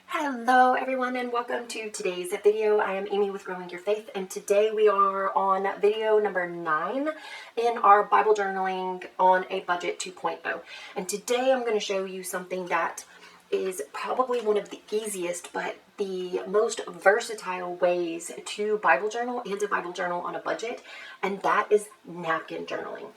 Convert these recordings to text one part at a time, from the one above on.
Hello everyone and welcome to today's video. I am Amy with Growing Your Faith, and today we are on video number 9 in our Bible Journaling on a Budget 2.0. And today I'm going to show you something that is probably one of the easiest but the most versatile ways to Bible journal and to Bible journal on a budget, and that is napkin journaling.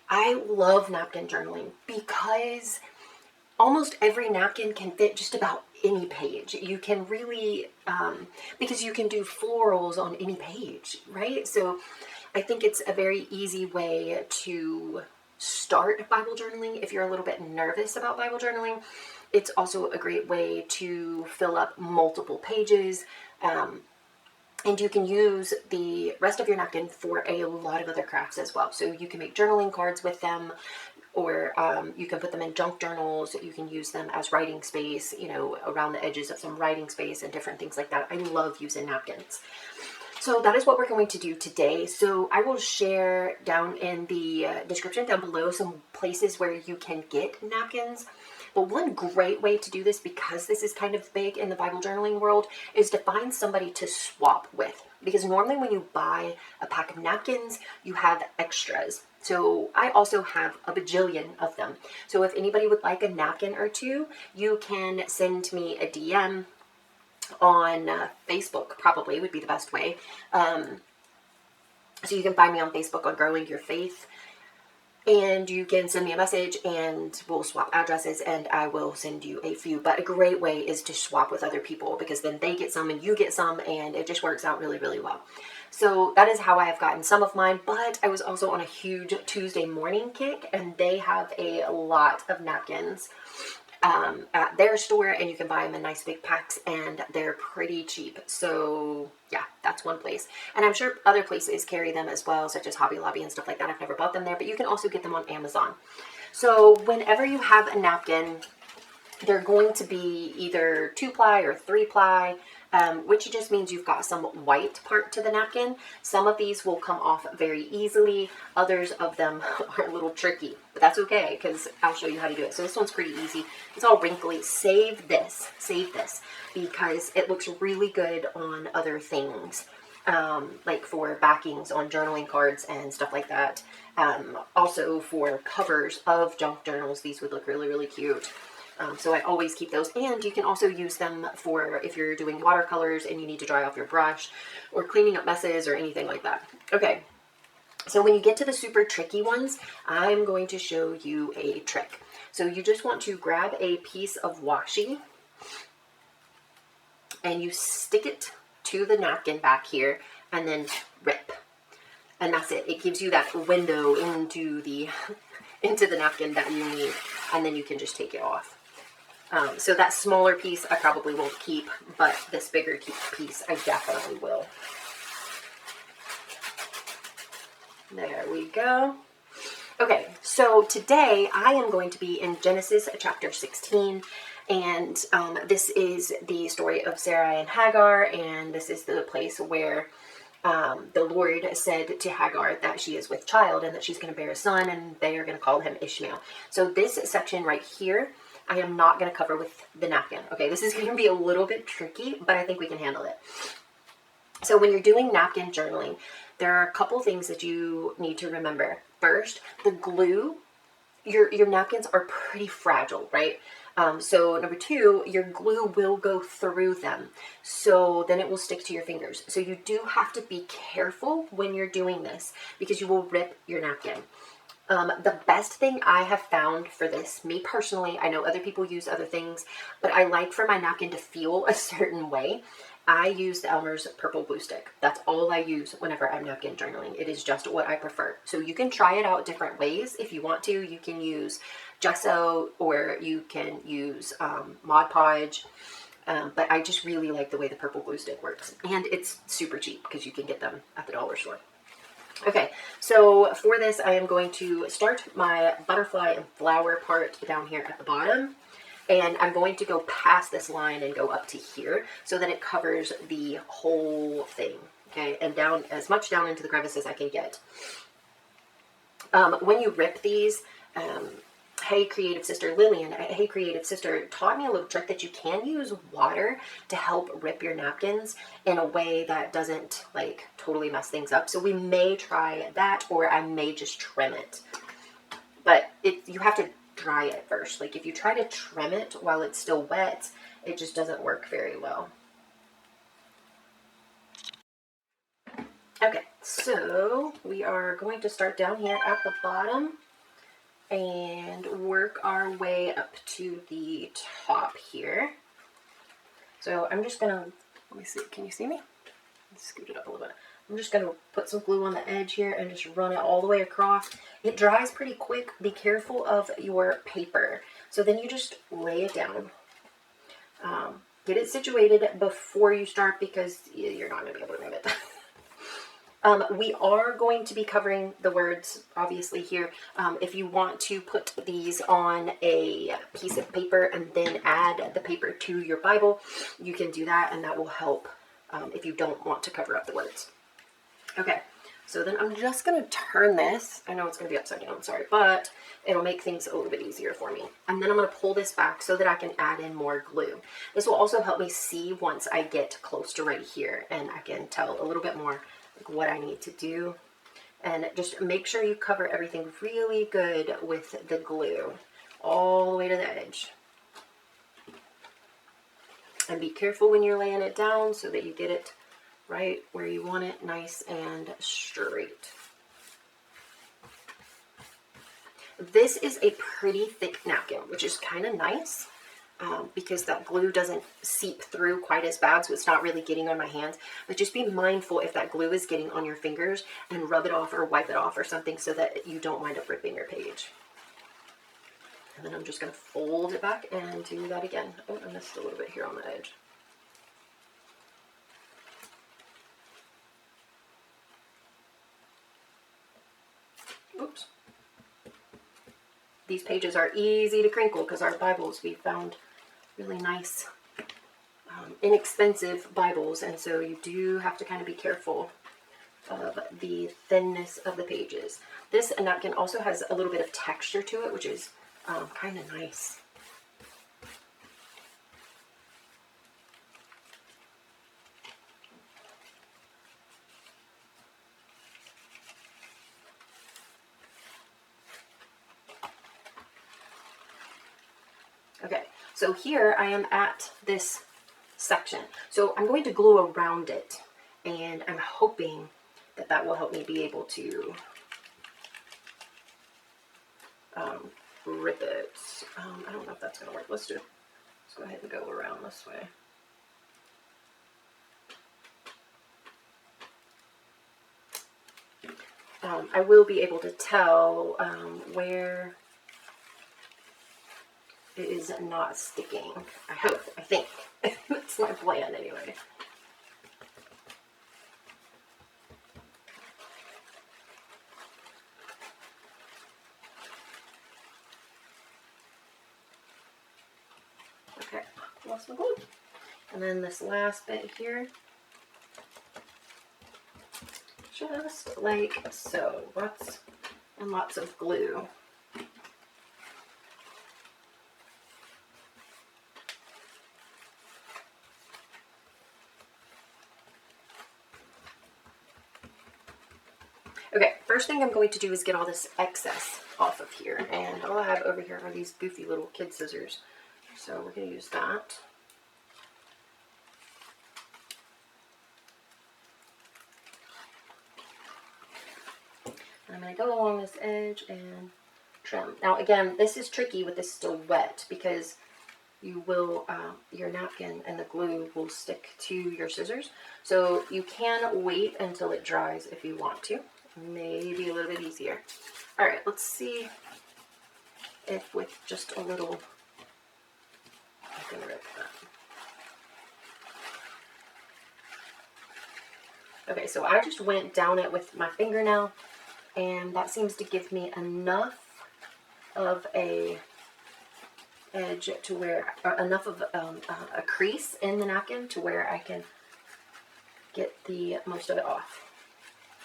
I love napkin journaling because almost every napkin can fit just about any page. You can really, because you can do florals on any page, right? So I think it's a very easy way to start Bible journaling if you're a little bit nervous about Bible journaling. It's also a great way to fill up multiple pages. And you can use the rest of your napkin for a lot of other crafts as well. So you can make journaling cards with them, or you can put them in junk journals. You can use them as writing space, around the edges of some writing space and different things like that. I love using napkins. So that is what we're going to do today. So I will share down in the description down below some places where you can get napkins. But one great way to do this, because this is kind of big in the Bible journaling world, is to find somebody to swap with. Because normally when you buy a pack of napkins, you have extras. So I also have a bajillion of them. So if anybody would like a napkin or two, you can send me a DM on Facebook, probably would be the best way. So you can find me on Facebook on Growing Your Faith. And you can send me a message and we'll swap addresses and I will send you a few. But a great way is to swap with other people, because then they get some and you get some and it just works out really, really well. So that is how I have gotten some of mine. But I was also on a huge Tuesday morning kick, and they have a lot of napkins at their store, and you can buy them in nice big packs and they're pretty cheap. So yeah, that's one place. And I'm sure other places carry them as well, such as Hobby Lobby and stuff like that. I've never bought them there, but you can also get them on Amazon. So whenever you have a napkin, they're going to be either 2-ply or 3-ply, which just means you've got some white part to the napkin. Some of these will come off very easily. Others of them are a little tricky, but that's okay because I'll show you how to do it. So this one's pretty easy. It's all wrinkly. Save this, because it looks really good on other things, like for backings on journaling cards and stuff like that. Also for covers of junk journals, these would look really, really cute. So I always keep those, and you can also use them for if you're doing watercolors and you need to dry off your brush or cleaning up messes or anything like that. Okay, so when you get to the super tricky ones, I'm going to show you a trick. So you just want to grab a piece of washi and you stick it to the napkin back here and then rip. And that's it. It gives you that window into the napkin that you need, and then you can just take it off. So that smaller piece I probably won't keep, but this bigger piece I definitely will. There we go. Okay, so today I am going to be in Genesis chapter 16, and this is the story of Sarai and Hagar, and this is the place where the Lord said to Hagar that she is with child and that she's going to bear a son, and they are going to call him Ishmael. So this section right here, I am not going to cover with the napkin. Okay, this is going to be a little bit tricky, but I think we can handle it. So when you're doing napkin journaling, there are a couple things that you need to remember. First, the glue. Your napkins are pretty fragile, right? So number 2, your glue will go through them. So then it will stick to your fingers. So you do have to be careful when you're doing this, because you will rip your napkin. The best thing I have found for this, me personally, I know other people use other things, but I like for my napkin to feel a certain way. I use the Elmer's purple glue stick. That's all I use whenever I'm napkin journaling. It is just what I prefer. So you can try it out different ways if you want to. You can use gesso, or you can use Mod Podge. But I just really like the way the purple glue stick works. And it's super cheap because you can get them at the dollar store. Okay, so for this, I am going to start my butterfly and flower part down here at the bottom. And I'm going to go past this line and go up to here so that it covers the whole thing. Okay, and down as much down into the crevice as I can get. When you rip these, Hey Creative Sister Lillian, Hey Creative Sister, taught me a little trick that you can use water to help rip your napkins in a way that doesn't like totally mess things up. So we may try that, or I may just trim it. But you have to dry it first. Like if you try to trim it while it's still wet, it just doesn't work very well. Okay, so we are going to start down here at the bottom and work our way up to the top here. So I'm just gonna, let me see, can you see me? Let's scoot it up a little bit. I'm just gonna put some glue on the edge here and just run it all the way across. It dries pretty quick. Be careful of your paper. So then you just lay it down. Get it situated before you start because you're not gonna be able to move it. We are going to be covering the words, obviously, here. If you want to put these on a piece of paper and then add the paper to your Bible, you can do that, and that will help if you don't want to cover up the words. Okay, so then I'm just going to turn this. I know it's going to be upside down, sorry, but it'll make things a little bit easier for me. And then I'm going to pull this back so that I can add in more glue. This will also help me see once I get close to right here, and I can tell a little bit more like what I need to do. And just make sure you cover everything really good with the glue all the way to the edge. And be careful when you're laying it down so that you get it right where you want it, nice and straight. This is a pretty thick napkin, which is kind of nice. Because that glue doesn't seep through quite as bad, so it's not really getting on my hands. But just be mindful if that glue is getting on your fingers and rub it off or wipe it off or something so that you don't wind up ripping your page. And then I'm just going to fold it back and do that again. Oh, I missed a little bit here on the edge. Oops. These pages are easy to crinkle because our Bibles, we found really nice, inexpensive Bibles, and so you do have to kind of be careful of the thinness of the pages. This napkin also has a little bit of texture to it, which is kind of nice. Okay, so here I am at this section. So I'm going to glue around it, and I'm hoping that that will help me be able to rip it. I don't know if that's going to work. Let's go ahead and go around this way. I will be able to tell where it is not sticking. I hope, I think. That's my plan anyway. Okay, lost my glue. And then this last bit here, just like so. Lots and lots of glue. Okay, first thing I'm going to do is get all this excess off of here. And all I have over here are these goofy little kid scissors. So we're going to use that. And I'm going to go along this edge and trim. Now again, this is tricky with this still wet because you will, your napkin and the glue will stick to your scissors. So you can wait until it dries if you want to. Maybe a little bit easier. All right, let's see if with just a little, I can rip that. Okay, so I just went down it with my fingernail, and that seems to give me enough of a edge to where, or enough of a crease in the napkin to where I can get the most of it off.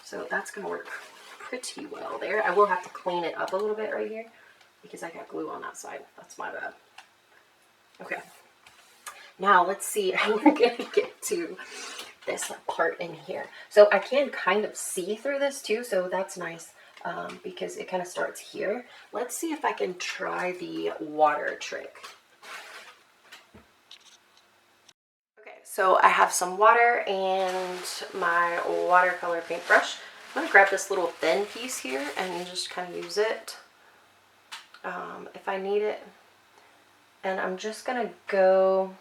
So that's going to work pretty well there. I will have to clean it up a little bit right here because I got glue on that side. That's my bad. Okay. Now let's see how we're going to get to this part in here. So I can kind of see through this too, so that's nice because it kind of starts here. Let's see if I can try the water trick. Okay, so I have some water and my watercolor paintbrush. I'm going to grab this little thin piece here and just kind of use it if I need it. And I'm just going to go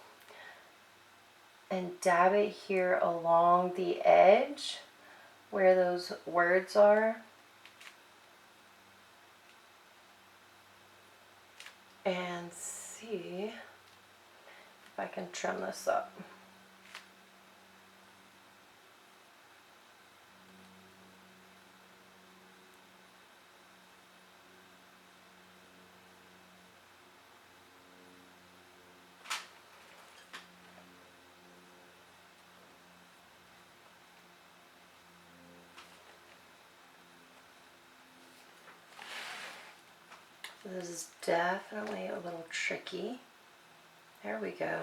and dab it here along the edge where those words are. And see if I can trim this up. This is definitely a little tricky. There we go.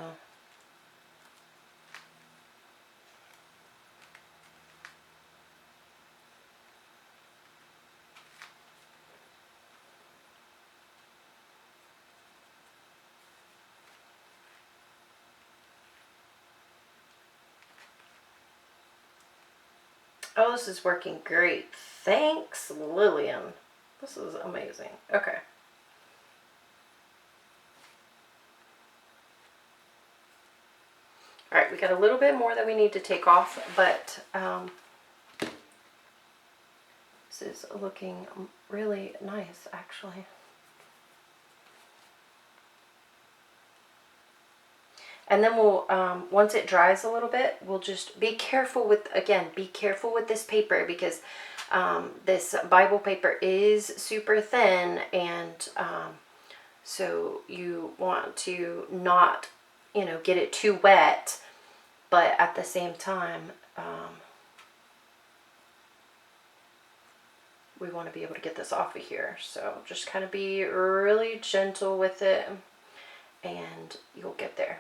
Oh, this is working great. Thanks, Lillian. This is amazing. Okay. All right, we got a little bit more that we need to take off, but this is looking really nice, actually. And then we'll, once it dries a little bit, we'll just be careful with, again, be careful with this paper because this Bible paper is super thin, and so you want to not, you know, get it too wet, but at the same time, we want to be able to get this off of here. So just kind of be really gentle with it and you'll get there.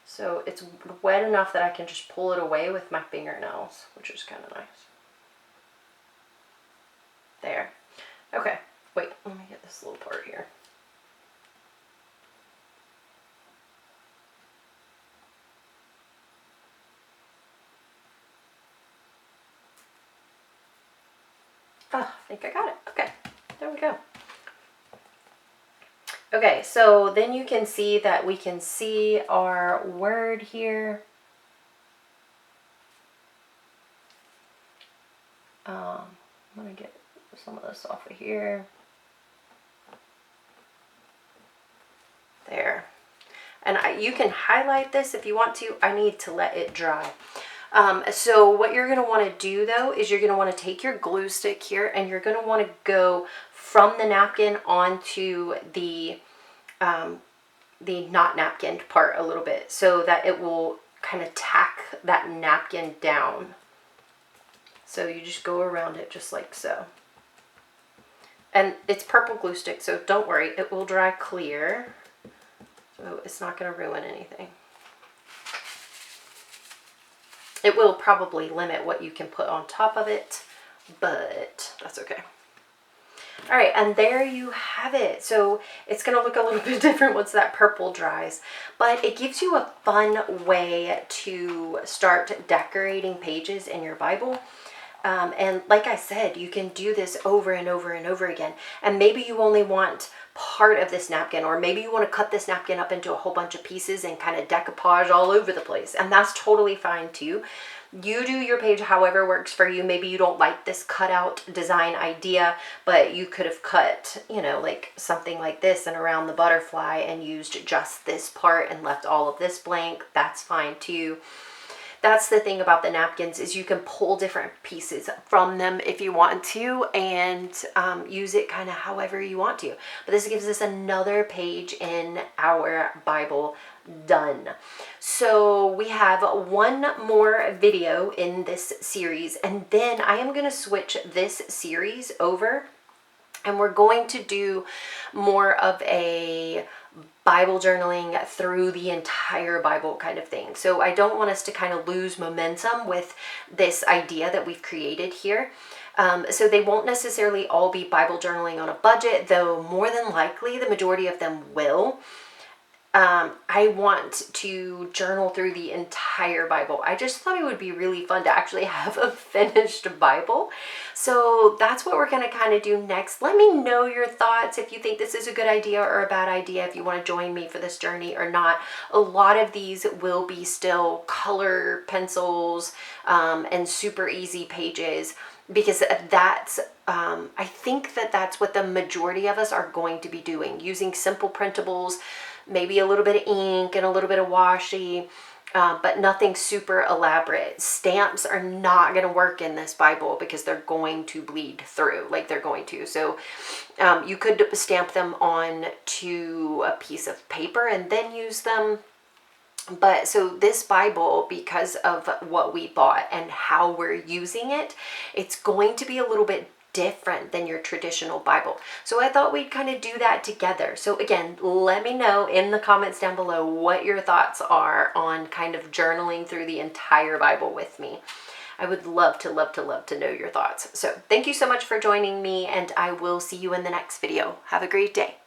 So it's wet enough that I can just pull it away with my fingernails, which is kind of nice. There. Okay, wait, let me get this little part here. Oh, I think I got it. Okay, there we go. Okay, so then you can see that we can see our word here. I'm going to get some of this off of here. There. And you can highlight this if you want to. I need to let it dry. So what you're going to want to do though is you're going to want to take your glue stick here and you're going to want to go from the napkin onto the not napkined part a little bit so that it will kind of tack that napkin down. So you just go around it just like so. And it's purple glue stick, so don't worry, it will dry clear. So it's not going to ruin anything. It will probably limit what you can put on top of it, but that's okay. All right, and there you have it. So it's going to look a little bit different once that purple dries, but it gives you a fun way to start decorating pages in your Bible. And like I said, you can do this over and over and over again. And maybe you only want part of this napkin, or maybe you want to cut this napkin up into a whole bunch of pieces and kind of decoupage all over the place. And that's totally fine too. You do your page however works for you. Maybe you don't like this cutout design idea, but you could have cut, you know, like something like this and around the butterfly and used just this part and left all of this blank. That's fine too. that's the thing about the napkins, is you can pull different pieces from them if you want to, and use it kind of however you want to. But this gives us another page in our Bible done. So we have one more video in this series, and then I am going to switch this series over, and we're going to do more of a Bible journaling through the entire Bible kind of thing. So I don't want us to kind of lose momentum with this idea that we've created here. So they won't necessarily all be Bible journaling on a budget, though more than likely the majority of them will. I want to journal through the entire Bible. I just thought it would be really fun to actually have a finished Bible. So that's what we're going to kind of do next. Let me know your thoughts, if you think this is a good idea or a bad idea, if you want to join me for this journey or not. A lot of these will be still color pencils and super easy pages, because that's I think that's what the majority of us are going to be doing, using simple printables, maybe a little bit of ink and a little bit of washi, but nothing super elaborate. Stamps are not going to work in this Bible because they're going to bleed through, like they're going to. So you could stamp them on to a piece of paper and then use them. But so this Bible, because of what we bought and how we're using it, it's going to be a little bit different than your traditional Bible. So I thought we'd kind of do that together. So again, let me know in the comments down below what your thoughts are on kind of journaling through the entire Bible with me. I would love to know your thoughts. So thank you so much for joining me, and I will see you in the next video. Have a great day.